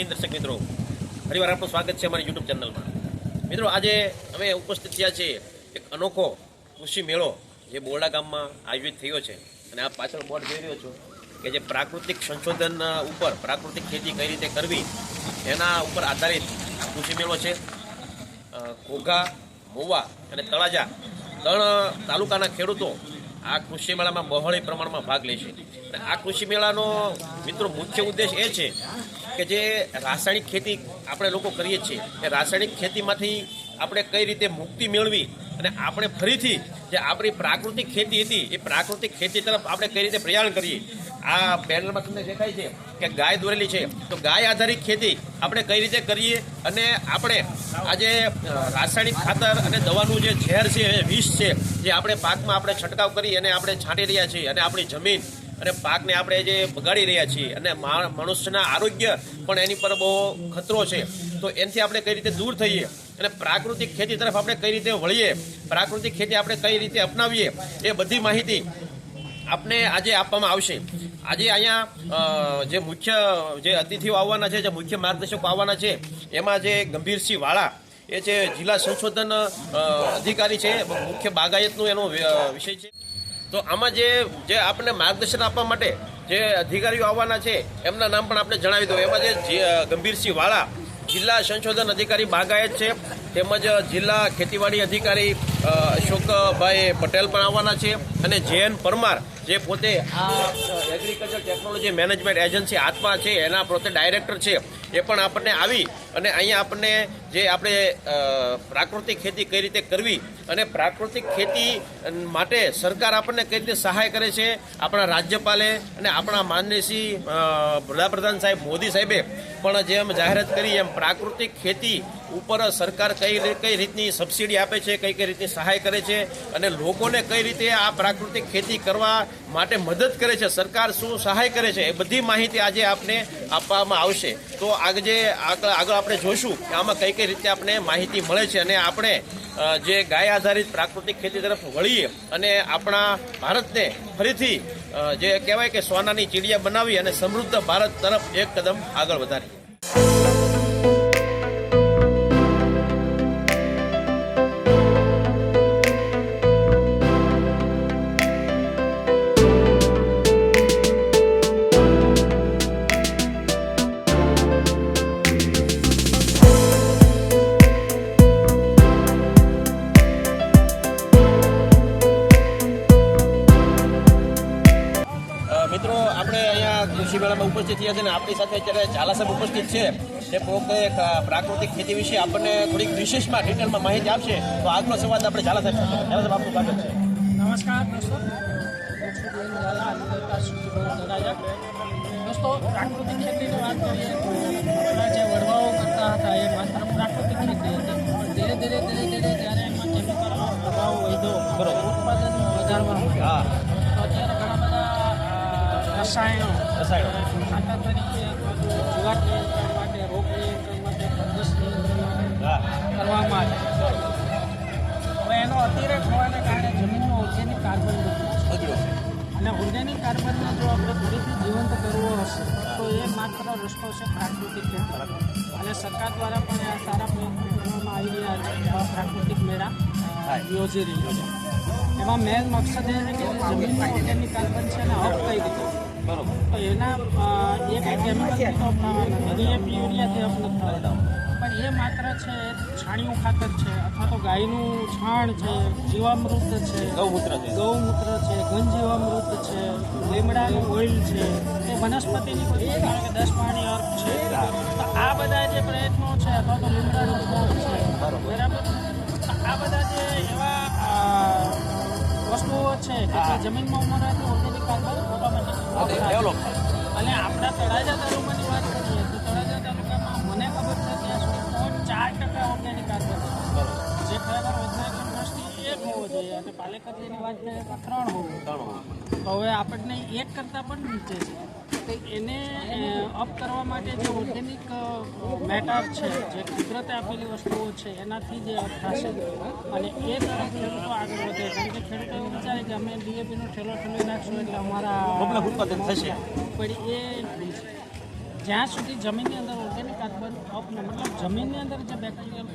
જય દર્શક મિત્રો, ફરીવાર આપનું સ્વાગત છે અમારી યુટ્યુબ ચેનલમાં। મિત્રો, આજે અમે ઉપસ્થિત થયા છીએ એક અનોખો કૃષિ મેળો જે બોરડા ગામમાં આયોજિત થયો છે। અને આ પાછળ બોર્ડ જોઈ રહ્યો છો કે જે પ્રાકૃતિક સંશોધન ઉપર પ્રાકૃતિક ખેતી કઈ રીતે કરવી એના ઉપર આધારિત આ કૃષિ મેળો છે। ઘોઘા, મોવા અને તળાજા 3 તાલુકાના ખેડૂતો આ કૃષિ મેળામાં બહોળી પ્રમાણમાં ભાગ લે છે। આ કૃષિ મેળાનો મિત્રો મુખ્ય ઉદ્દેશ એ છે કે જે રાસાયણિક ખેતી આપણે લોકો કરીએ છીએ એ રાસાયણિક ખેતીમાંથી આપણે કઈ રીતે મુક્તિ મેળવી અને આપણે ફરીથી જે આપણી પ્રાકૃતિક ખેતી હતી એ પ્રાકૃતિક ખેતી તરફ આપણે કઈ રીતે પ્રયાણ કરીએ। આ પેનલમાં તમને દેખાય છે કે ગાય દોરેલી છે, તો ગાય આધારિત ખેતી આપણે કઈ રીતે કરીએ અને આપણે આજે રાસાયણિક ખાતર અને દવાનું જે ઝેર છે વિષ છે જે આપણે પાકમાં આપણે છંટકાવ કરી અને આપણે છાંટી રહ્યા છીએ અને આપણી જમીન અને પાકને આપણે જે બગાડી રહ્યા છીએ અને મનુષ્યના આરોગ્ય પણ એની પર બહુ ખતરો છે, તો એનાથી આપણે કઈ રીતે દૂર થઈએ અને પ્રાકૃતિક ખેતી તરફ આપણે કઈ રીતે વળીએ, પ્રાકૃતિક ખેતી આપણે કઈ રીતે અપનાવીએ એ બધી માહિતી આપને આજે આપવામાં આવશે। આજે અહીંયા જે મુખ્ય જે અતિથિઓ આવવાના છે, જે મુખ્ય માર્ગદર્શકો આવવાના છે, એમાં જે ગંભીરસિંહ વાળા એ છે જિલ્લા સંશોધન અધિકારી છે, મુખ્ય બાગાયતનું એનો વિષય છે। તો આમાં જે આપણને માર્ગદર્શન આપવા માટે જે અધિકારીઓ આવવાના છે એમના નામ પણ આપણે જણાવી દો। એમાં જે ગંભીરસિંહ વાળા જિલ્લા સંશોધન અધિકારી બાગાયત છે, તેમજ જિલ્લા ખેતીવાડી અધિકારી અશોકભાઈ પટેલ પણ આવવાના છે અને જયન પરમાર જે પોતે આ એગ્રીકલ્ચર ટેકનોલોજી મેનેજમેન્ટ એજન્સી આત્મા છે એના પોતે ડાયરેક્ટર છે, એ પણ આપણને આવી અને અહીંયા આપણને જે આપણે પ્રાકૃતિક ખેતી કઈ રીતે કરવી અને પ્રાકૃતિક ખેતી માટે સરકાર આપણને કઈ રીતે સહાય કરે છે, આપણા રાજ્યપાલે અને આપણા માનનીય વડાપ્રધાન સાહેબ મોદી સાહેબે પણ જેમ જાહેરાત કરી એમ પ્રાકૃતિક ખેતી ઉપર સરકાર કઈ રીતની સબસિડી આપે છે, કઈ રીતની સહાય કરે છે અને લોકોને કઈ રીતે આ પ્રાકૃતિક ખેતી કરવા માટે મદદ કરે છે, સરકાર શું સહાય કરે છે, એ બધી માહિતી આજે આપને આપવામાં આવશે। તો આગળ આપણે જોઈશું કે આમાં કઈ રીતે આપણે માહિતી મળે છે અને આપણે જે ગાય આધારિત પ્રાકૃતિક ખેતી તરફ વળીએ અને આપણા ભારતને ફરીથી જે કહેવાય કે સોનાની ચીડિયા બનાવી અને સમૃદ્ધ ભારત તરફ એક કદમ આગળ વધારીએ। મિત્રો, આપણે અહીંયા કૃષિ મેળામાં ઉપસ્થિત થયા છે અને આપણી સાથે અત્યારે ઝાલા સાહેબ ઉપસ્થિત છે, તે પોતે પ્રાકૃતિક ખેતી વિશે આપણને થોડીક વિશેષમાં ડિટેલમાં માહિતી આપશે। તો આગલો સંવાદ આપણે ઝાલા સાહેબ આપનું સ્વાગત છે। નમસ્કાર દોસ્તો, પ્રાકૃતિક ખેતીની વાત કરીએ તો આપણા જે વડવાઓ કરતા હતા એ માત્ર પ્રાકૃતિક ખેતી હતી, પણ ધીરે ધીરે જ્યારે એમાં કેમિકલનો પ્રભાવ વધ્યો, બરોબર, ઉત્પાદન વધારવા માંડ્યા, તો અત્યારે ઘણા બધા રસાયણો ખાતર તરીકે જીવાત નિયંત્રણ માટે, રોગ નિયંત્રણ માટે, ફંગસ નિયંત્રણ માટે કરવામાં આવે। હવે એનો અતિરેક હોવાને કારણે જમીનનો ઓર્ગેનિક કાર્બન બગડ્યો છે અને ઓર્ગેનિક કાર્બનને જો આપણે ફરીથી જીવંત કરવો હશે તો એ માત્ર રસ્તો છે પ્રાકૃતિક ખેતી, અને સરકાર દ્વારા પણ આ સારા પ્રયત્નો કરવામાં આવી રહ્યા છે। પ્રાકૃતિક મેળા યોજી રહ્યો છે, એમાં મેન મકસદ એ છે કે જમીનનું ઓર્ગેનિક કાર્બન છે એને અપ કઈ રીતે, બરોબર, તો એના એક કેમિકલ તો અપનાવવાના DAP યુરિયાથી અપ નથી થતા, પણ એ માત્ર છે છાણિયું ખાતર છે અથવા તો ગાયનું છાણ છે, જીવામૃત છે, ગૌમૂત્ર છે, ઘન જીવામૃત છે, લીમડાનું ઓઇલ છે, એ વનસ્પતિની બધી 10 પાણી અર્ક છે, તો આ બધા જે પ્રયત્નો છે અથવા તો લીમડાનો સ્મોક છે, બરાબર, તો આ બધા જે એવા વસ્તુઓ છે કે જે જમીનમાં ઉમેરવાથી ઓર્ગેનિક કાર્બન ઓટોમેટિક ડેવલપ થાય। અને આપણા તળાજા તાલુકાની વાત કરીએ તો તળાજા તાલુકામાં મને ખબર છે ત્યાં સુધી 4% ઓર્ગેનિક કાર્બન છે, જે ખરેખર વૈજ્ઞાનિક દ્રષ્ટિએ 1 હોવો જોઈએ અને પાલેકરજીની વાત કરીએ તો 3 હોવું, તો હવે આપણને 1 કરતાં પણ નીચે છે, તો એને અપ કરવા માટે જે ઓર્ગેનિક મેટર છે, જે કુદરતે આપેલી વસ્તુઓ છે એનાથી જે અપ થશે અને એ તરફ ખેડૂતો આગળ વધે, કારણ કે ખેડૂતો એવું વિચારે કે અમે DAPનો ઠેલો ઠેલી નાખશું એટલે અમારા ઉત્પાદન થશે, પણ એ જ્યાં સુધી જમીનની અંદર ઓર્ગેનિક કાર્બન અપને મતલબ જમીનની અંદર જે બેક્ટેરિયલ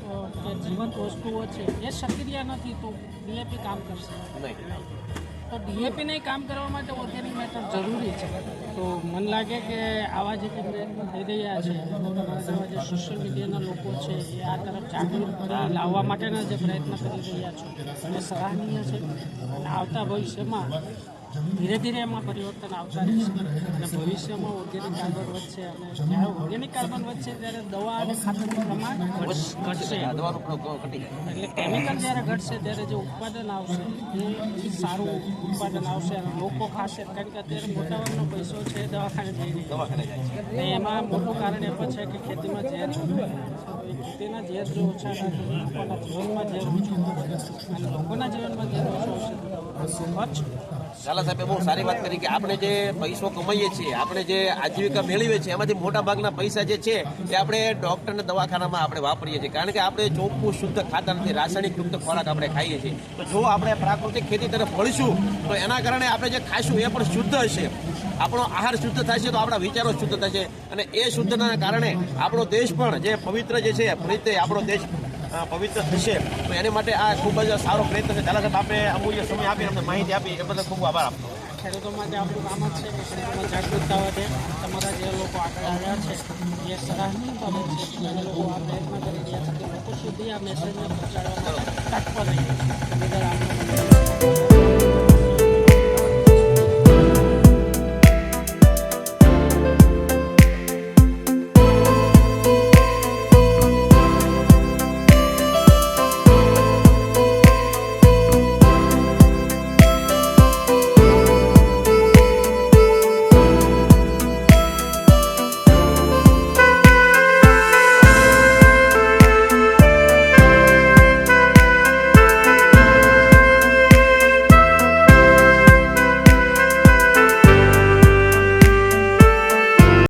જે જીવંત વસ્તુઓ છે એ સક્રિય નથી તો ડીએપી કામ કરશે નહીં. તો ડીએપીને કામ કરવા માટે ઓર્ગેનિક મેટર જરૂરી છે. તો મને લાગે કે આવા જે કંઈ પ્રયત્નો થઈ રહ્યા છે તમારા જેવા જે સોશિયલ મીડિયાના લોકો છે એ આ તરફ જાગૃત લાવવા માટેના જે પ્રયત્ન કરી રહ્યા છે એ સરાહનીય છે. અને આવતા ભવિષ્યમાં ધીરે ધીરે એમાં પરિવર્તન આવતા રહેશે અને ભવિષ્યમાં ઓર્ગેનિક કાર્બન વધશે અને જ્યારે ઓર્ગેનિક કાર્બન વધશે ત્યારે દવા અને ખાતરનું પ્રમાણ ઘટશે. આ દવાનો પ્રયોગ ઘટી જાય. એટલે કેમિકલ જ્યારે ઘટશે ત્યારે જે ઉત્પાદન આવશે એ સારું ઉત્પાદન આવશે અને લોકો ખાશે. કારણ કે અત્યારે મોટાભાગનો પૈસો છે એ દવાખાને જઈ રહ્યો દવાખાને જાય છે. અને એમાં મોટું કારણ એ પણ છે કે ખેતીમાં ઝેર એ ખેતીના ઝેર જો ઓછા થાય તો લોકોના જીવનમાં ઝેર ઓછું હશે અને લોકોના જીવનમાં ઝેર ઓછો હશે તો ખર્ચ ઝાલા સાહેબે બહુ સારી વાત કરી કે આપણે જે પૈસો કમાઈએ છીએ, આપણે જે આજીવિકા મેળવીએ છીએ એમાંથી મોટા ભાગના પૈસા જે છે એ આપણે ડૉક્ટરના દવાખાનામાં આપણે વાપરીએ છીએ. કારણ કે આપણે ચોખ્ખું શુદ્ધ ખાતર નથી, રાસાયણિક યુક્ત ખોરાક આપણે ખાઈએ છીએ. તો જો આપણે પ્રાકૃતિક ખેતી તરફ વળીશું તો એના કારણે આપણે જે ખાઈશું એ પણ શુદ્ધ હશે. આપણો આહાર શુદ્ધ થશે તો આપણા વિચારો શુદ્ધ થશે અને એ શુદ્ધતાના કારણે આપણો દેશ પણ જે પવિત્ર જે છે રીતે આપણો દેશ પવિત્ર થશે. તો એની માટે આ ખૂબ જ સારો પ્રયત્ન છે. ઝાલા સાહેબ આપણે અમૂલ્ય સમય આપી અમને માહિતી આપી એ બદલ ખૂબ આભાર આપતો. ખેડૂતો માટે આપણું કામ જ છે કે ખેડૂતોમાં જાગૃતતા વધે. તમારા જે લોકો આગળ આવ્યા છે એ સરાહનીય બાબત છે કે એ લોકો આ પ્રયત્ન કરી રહ્યા છે કે લોકો સુધી આ મેસેજને પહોંચાડવા માટે તત્પર રહે છે.